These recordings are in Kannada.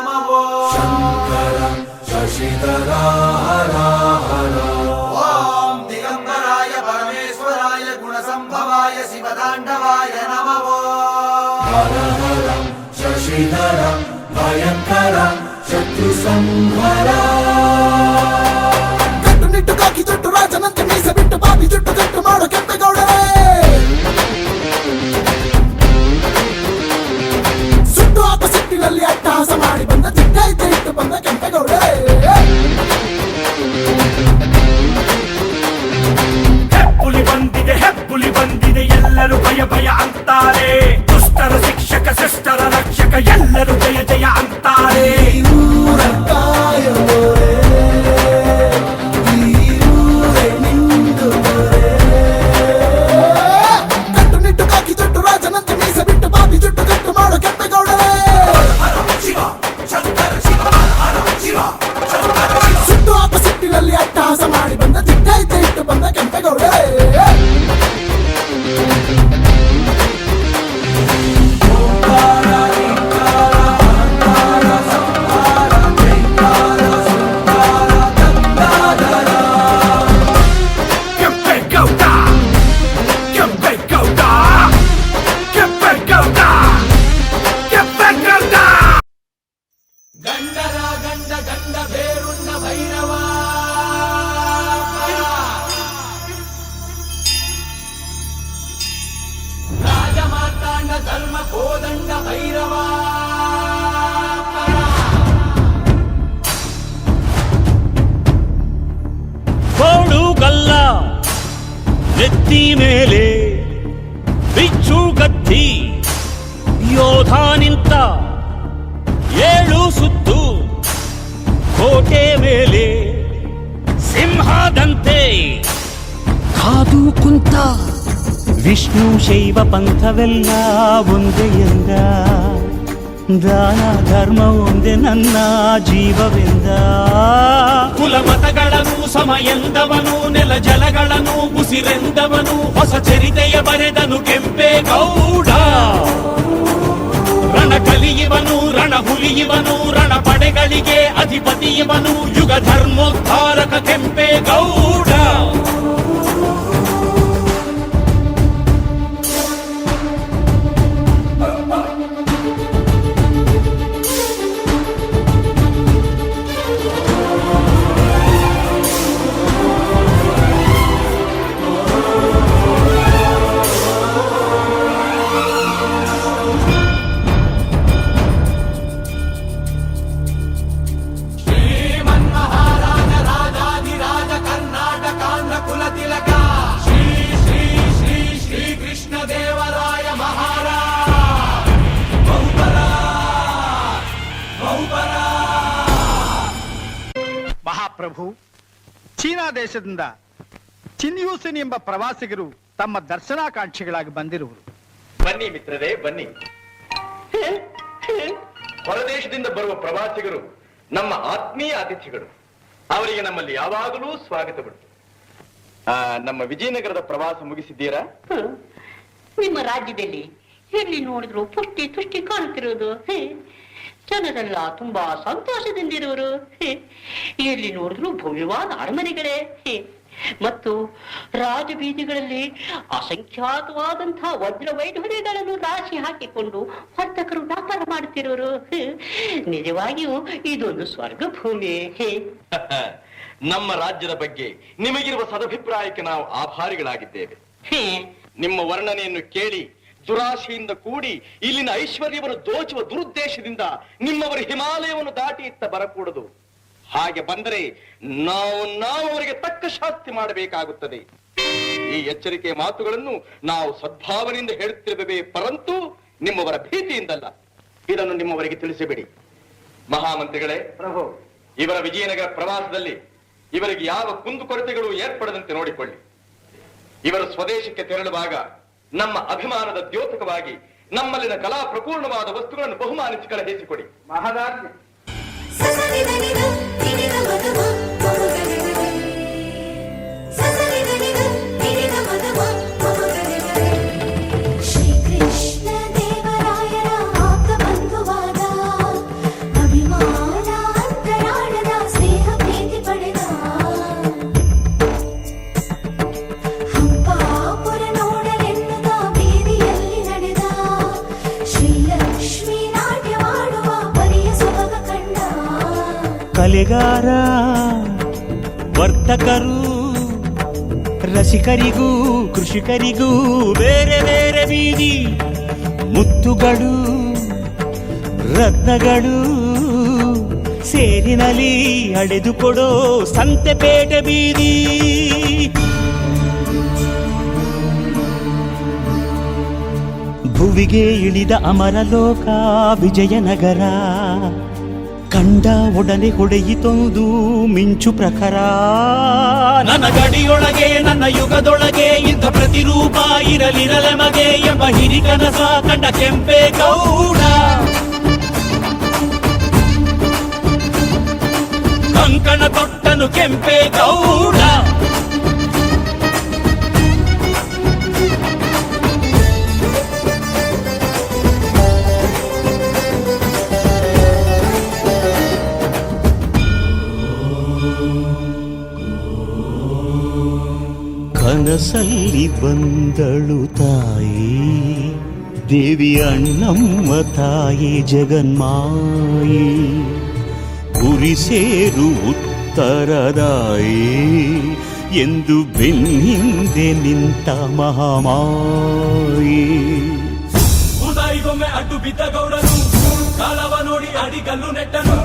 ನಮಃ ಶಂಕರ ಶಶಿಧರ ಹರ ಹರ ಓಂ ದಿಗಂಬರಾಯ ಪರಮೇಶ್ವರಾಯ ಗುಣಸಂಭವಾಯ ಶಿವತಾಂಡವಾಯ ನಮಃ ಹರ ಹರ ಶಶಿಧರ ಭಯಂಕರ ಶತ್ರು ಸಂಹಾರ ಕಟ್ಟುನಿಟ್ಟು ಕಾಕಿ ಜುಟ್ಟು ರಾಜನಂತೆ ಮೀಸೆ ಬಿಟ್ಟು ಬಾಬಿ ಜುಟ್ಟು ಕಟ್ಟು ಮಾಡೋ ಕೆಂಪೇಗೌಡರೇ ಸುಟ್ಟು ಹಾಕ ಸಿಟ್ಟಿನಲ್ಲಿ ಅಟ್ಟಹಾಸ ಮಾಡಿ ಬಂದ ದಿಟ್ಟ ಇಟ್ಟು ಬಂದ ಕೆಂಪೇಗೌಡರೇ ಹೆಬ್ಬುಲಿ ಬಂದಿದೆ ಎಲ್ಲರೂ ಭಯ ಭಯ ಅಂತಾರೆ ದುಷ್ಟರ ಶಿಕ್ಷಕ ಶಿಷ್ಟರ ರಕ್ಷಕ ಎಲ್ಲರೂ ಜಯ ಜಯ ಅಂತಾರೆ ಕಟ್ಟುನಿಟ್ಟು ಕಾಕಿ ಜುಟ್ಟು ರಾಜನಂತೆ ಮೀಸೆ ಬಿಟ್ಟು ಬಾಬಿ ಜುಟ್ಟು ಕಟ್ಟು ಮಾಡೋ ಕೆಂಪೇಗೌಡರೇ ಸುಟ್ಟು ಹಾಕ ಸಿಟ್ಟಿನಲ್ಲಿ ಅಟ್ಟಹಾಸ ಮಾಡಿ ಬಂದ ದಿಟ್ಟ ಇಟ್ಟು ಬಂದ ಕೆಂಪೇಗೌಡರೇ ಧರ್ಮ ಕೋದಂಡ ಭೈರವ ಕೋಡುಗಲ್ಲ ನೆತ್ತಿ ಮೇಲೆ ಬಿಚ್ಚು ಗತ್ತಿ ಯೋಧ ನಿಂತ ಏಳು ಸುತ್ತು ಕೋಟೆ ಮೇಲೆ ಸಿಂಹದಂತೆ ಕಾದು ಕುಂತ ವಿಷ್ಣು ಶೈವ ಪಂಥವೆಲ್ಲ ಒಂದೇ ಎಂದ ದಾನ ಧರ್ಮ ಒಂದೇ ನನ್ನ ಜೀವವೆಂದ ಕುಲಮತಗಳನ್ನು ಸಮ ಎಂದವನು ನೆಲ ಜಲಗಳನ್ನು ಉಸಿರೆಂದವನು ಹೊಸ ಚರಿತೆಯ ಬರೆದನು ಕೆಂಪೇಗೌಡ ರಣ ಕಲಿಯುವನು ರಣ ಹುಲಿಯುವನು ರಣ ಪಡೆಗಳಿಗೆ ಅಧಿಪತಿಯವನು ಯುಗ ಧರ್ಮೋದ್ಧಾರಕ ಕೆಂಪೇಗೌಡ ಮಹಾಪ್ರಭು, ಚೀನಾ ದೇಶದಿಂದ ಚಿನ್ಯೂಸಿನ್ ಎಂಬ ಪ್ರವಾಸಿಗರು ತಮ್ಮ ದರ್ಶನಾಕಾಂಕ್ಷಿಗಳಾಗಿ ಬಂದಿರುವರು. ಬನ್ನಿ ಮಿತ್ರರೇ, ಬನ್ನಿ. ಹೊರದೇಶದಿಂದ ಬರುವ ಪ್ರವಾಸಿಗರು ನಮ್ಮ ಆತ್ಮೀಯ ಅತಿಥಿಗಳು. ಅವರಿಗೆ ನಮ್ಮಲ್ಲಿ ಯಾವಾಗಲೂ ಸ್ವಾಗತಗಳು. ನಮ್ಮ ವಿಜಯನಗರದ ಪ್ರವಾಸ ಮುಗಿಸಿದ್ದೀರಾ? ನಿಮ್ಮ ರಾಜ್ಯದಲ್ಲಿ ಎಲ್ಲಿ ನೋಡಿದ್ರು ಪುಷ್ಟಿ ತುಷ್ಟಿ ಕಾಣುತ್ತಿರುವುದು. ಜನರೆಲ್ಲ ತುಂಬಾ ಸಂತೋಷದಿಂದಿರುವರು. ಎಲ್ಲಿ ನೋಡಿದ್ರು ಭವ್ಯವಾದ ಅರಮನೆಗಳೇ ಮತ್ತು ರಾಜಬೀದಿಗಳಲ್ಲಿ ಅಸಂಖ್ಯಾತವಾದಂತಹ ವಜ್ರ ವೈಢೂರ್ಯಗಳನ್ನು ರಾಶಿ ಹಾಕಿಕೊಂಡು ವರ್ತಕರು ವ್ಯಾಪಾರ ಮಾಡುತ್ತಿರುವರು. ನಿಜವಾಗಿಯೂ ಇದೊಂದು ಸ್ವರ್ಗ ಭೂಮಿ. ನಮ್ಮ ರಾಜ್ಯದ ಬಗ್ಗೆ ನಿಮಗಿರುವ ಸದಭಿಪ್ರಾಯಕ್ಕೆ ನಾವು ಆಭಾರಿಗಳಾಗಿದ್ದೇವೆ. ನಿಮ್ಮ ವರ್ಣನೆಯನ್ನು ಕೇಳಿ ದುರಾಶೆಯಿಂದ ಕೂಡಿ ಇಲ್ಲಿನ ಐಶ್ವರ್ಯವನ್ನು ದೋಚುವ ದುರುದ್ದೇಶದಿಂದ ನಿಮ್ಮವರ ಹಿಮಾಲಯವನ್ನು ದಾಟಿ ಇತ್ತ ಬರಕೂಡದು. ಹಾಗೆ ಬಂದರೆ ನಾವು ಅವರಿಗೆ ತಕ್ಕ ಶಾಸ್ತಿ ಮಾಡಬೇಕಾಗುತ್ತದೆ. ಈ ಎಚ್ಚರಿಕೆಯ ಮಾತುಗಳನ್ನು ನಾವು ಸದ್ಭಾವನೆಯಿಂದ ಹೇಳುತ್ತಿರುವೆ, ಪರಂತು ನಿಮ್ಮವರ ಭೀತಿಯಿಂದಲ್ಲ. ಇದನ್ನು ನಿಮ್ಮವರಿಗೆ ತಿಳಿಸಿಬಿಡಿ. ಮಹಾಮಂತ್ರಿಗಳೇ, ಪ್ರಭು, ಇವರ ವಿಜಯನಗರ ಪ್ರವಾಸದಲ್ಲಿ ಇವರಿಗೆ ಯಾವ ಕುಂದುಕೊರತೆಗಳು ಏರ್ಪಡದಂತೆ ನೋಡಿಕೊಳ್ಳಿ. ಇವರು ಸ್ವದೇಶಕ್ಕೆ ತೆರಳುವಾಗ ನಮ್ಮ ಅಭಿಮಾನದ ದ್ಯೋತಕವಾಗಿ ನಮ್ಮಲ್ಲಿನ ಕಲಾ ಪ್ರಪೂರ್ಣವಾದ ವಸ್ತುಗಳನ್ನು ಬಹುಮಾನಿಸಿ ಕಳುಹಿಸಿಕೊಡಿ. ಮಹದಾಜ್ಞೆ. ಶ್ರೀಕೃಷ್ಣ ದೇವರಾಯರ ಆಪ್ತ ಬಂಧುವಾದ ಅಭಿಮಾನ ಕಲೆಗಾರ ವರ್ತಕರು ರಸಿಕರಿಗೂ ಕೃಷಿಕರಿಗೂ ಬೇರೆ ಬೇರೆ ಬೀದಿ ಮುತ್ತುಗಳು ರತ್ನಗಳು ಸೇರಿನಲ್ಲಿ ಅಡೆದುಕೊಡೋ ಸಂತೆಪೇಟೆ ಬೀದಿ. ಭುವಿಗೆ ಇಳಿದ ಅಮರಲೋಕ ವಿಜಯನಗರ ಕಂಡ ಒಡನೆ ಹೊಡೆಯಿತೊಂದು ಮಿಂಚು ಪ್ರಖರ. ನನ್ನ ಗಡಿಯೊಳಗೆ ನನ್ನ ಯುಗದೊಳಗೆ ಇಂಥ ಪ್ರತಿರೂಪ ಇರಲಿರಲೆಮಗೆ ಎಂಬ ಹಿರಿಕನಸ ಕಂಡ ಕೆಂಪೇಗೌಡ. ಕಂಕಣ ತೊಟ್ಟನು ಕೆಂಪೇಗೌಡ. ಕನಸಲ್ಲಿ ಬಂದಳು ತಾಯಿ ದೇವಿ ಅಣ್ಣಮ್ಮ ತಾಯಿ ಜಗನ್ಮಾಯಿ. ಗುರಿ ಸೇರು ಉತ್ತರದಾಯಿ ಎಂದು ಬೆನ್ನಿಂದೆ ನಿಂತ ಮಹಾಮಾಯಿ. ಉದಾಯಿಗೊಮ್ಮೆ ಅಡ್ಡು ಬಿದ್ದ ಗೌಡನು ಕಾಲವ ನೋಡಿ ಅಡಿಗಲ್ಲು ನೆಟ್ಟನು.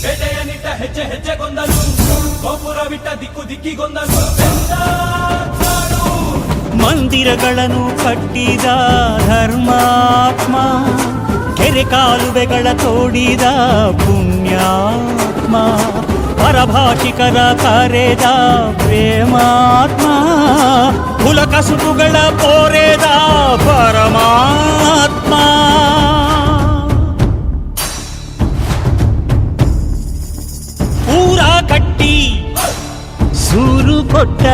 ಬೇಟೆಯ ನಿಟ್ಟ ಹೆಜ್ಜೆ ಹೆಜ್ಜೆಗೊಂದನು ಗೋಪುರ ಬಿಟ್ಟ ದಿಕ್ಕು ದಿಕ್ಕಿಗೊಂದನು. ಮಂದಿರಗಳನ್ನು ಕಟ್ಟಿದ ಧರ್ಮಾತ್ಮ ಕೆರೆ ಕಾಲುವೆಗಳ ತೋಡಿದ ಪುಣ್ಯಾತ್ಮ ಪರಭಾಷಿಕರ ಕರೆದ ಪ್ರೇಮಾತ್ಮ ಕುಲಕಸುಬುಗಳ ಪೋರೆದ ಪರಮಾತ್ಮ. ಊರ ಕಟ್ಟಿ ಸೂರು ಕೊಟ್ಟ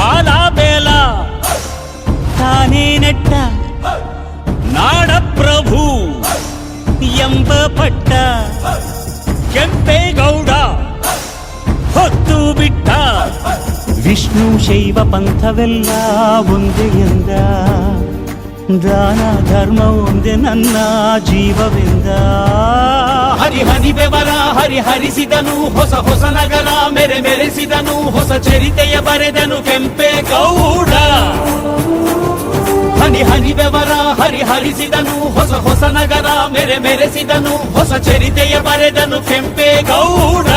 ಆಲ ಬೇಲ ತಾನೇ ನೆಟ್ಟ ನಾಡಪ್ರಭು ಎಂಬ ಪಟ್ಟ ಕೆಂಪೇಗೌಡ ಹೊತ್ತು ಬಿಟ್ಟ. ವಿಷ್ಣು ಶೈವ ಪಂಥವೆಲ್ಲ ಒಂದೇ ಎಂದ ದಾನ ಧರ್ಮ ಒಂದೇ ನನ್ನ ಜೀವವೆಂದ. ಹರಿಹರಿ ಬೆವರ ಹರಿಹರಿಸಿದನು ಹೊಸ ಹೊಸ ನಗರ ಮೆರೆ ಮೆರೆಸಿದನು ಹೊಸ ಚರಿತೆಯ ಬರೆದನು ಕೆಂಪೇಗೌಡ. ಹನಿ ಹನಿ ಬೆವರ ಹರಿಹರಿಸಿದನು ಹೊಸ ಹೊಸ ನಗರ ಮೆರೆ ಮೆರೆಸಿದನು ಹೊಸ ಚರಿತೆಯ ಬರೆದನು ಕೆಂಪೇಗೌಡ.